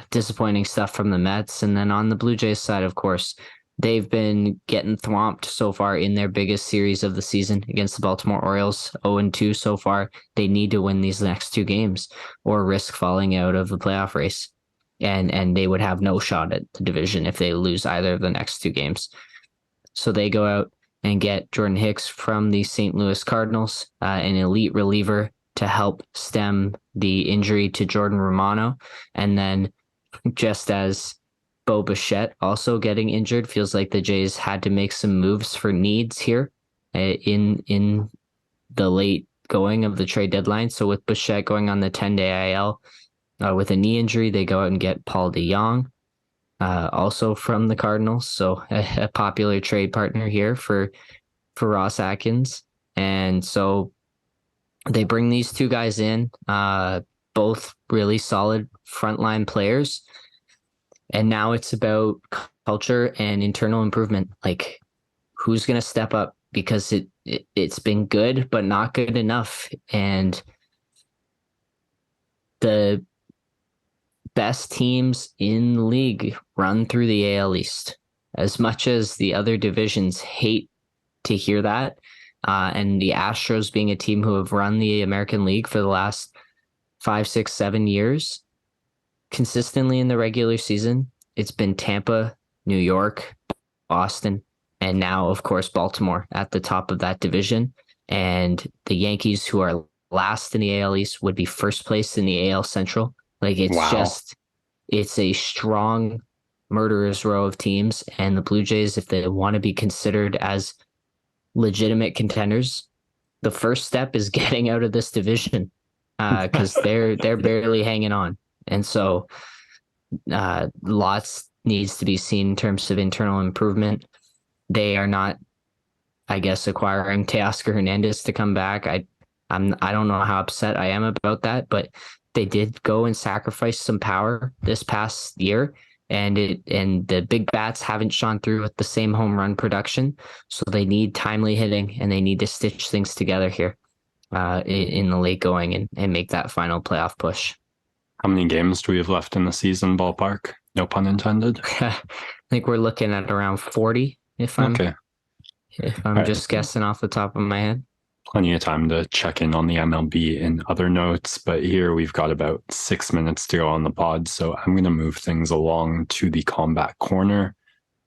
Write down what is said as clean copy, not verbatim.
disappointing stuff from the Mets. And then on the Blue Jays side, of course, they've been getting thwomped so far in their biggest series of the season against the Baltimore Orioles, 0-2 so far. They need to win these next two games or risk falling out of the playoff race. And they would have no shot at the division if they lose either of the next two games. So they go out and get Jordan Hicks from the St. Louis Cardinals, an elite reliever to help stem the injury to Jordan Romano. And then just as Bo Bichette also getting injured, feels like the Jays had to make some moves for needs here in the late going of the trade deadline. So with Bichette going on the 10-day IL with a knee injury, they go out and get Paul DeJong, also from the Cardinals. So a popular trade partner here for Ross Atkins. And so they bring these two guys in, both really solid frontline players. And now it's about culture and internal improvement. Like, who's going to step up? Because it's been good, but not good enough. And the best teams in the league run through the AL East. As much as the other divisions hate to hear that, and the Astros being a team who have run the American League for the last 5, 6, 7 years, consistently in the regular season, it's been Tampa, New York, Boston, and now, of course, Baltimore at the top of that division. And the Yankees, who are last in the AL East, would be first place in the AL Central. Like, it's a strong murderer's row of teams. And the Blue Jays, if they want to be considered as legitimate contenders, the first step is getting out of this division, because they're barely hanging on. And so lots needs to be seen in terms of internal improvement. They are not, I guess, acquiring Teoscar Hernandez to come back. I don't know how upset I am about that, but they did go and sacrifice some power this past year, and the big bats haven't shone through with the same home run production. So they need timely hitting, and they need to stitch things together here in the late going and make that final playoff push. How many games do we have left in the season, ballpark? No pun intended. I think we're looking at around 40, if I'm just guessing off the top of my head. Plenty of time to check in on the MLB and other notes, but here we've got about 6 minutes to go on the pod, so I'm going to move things along to the combat corner.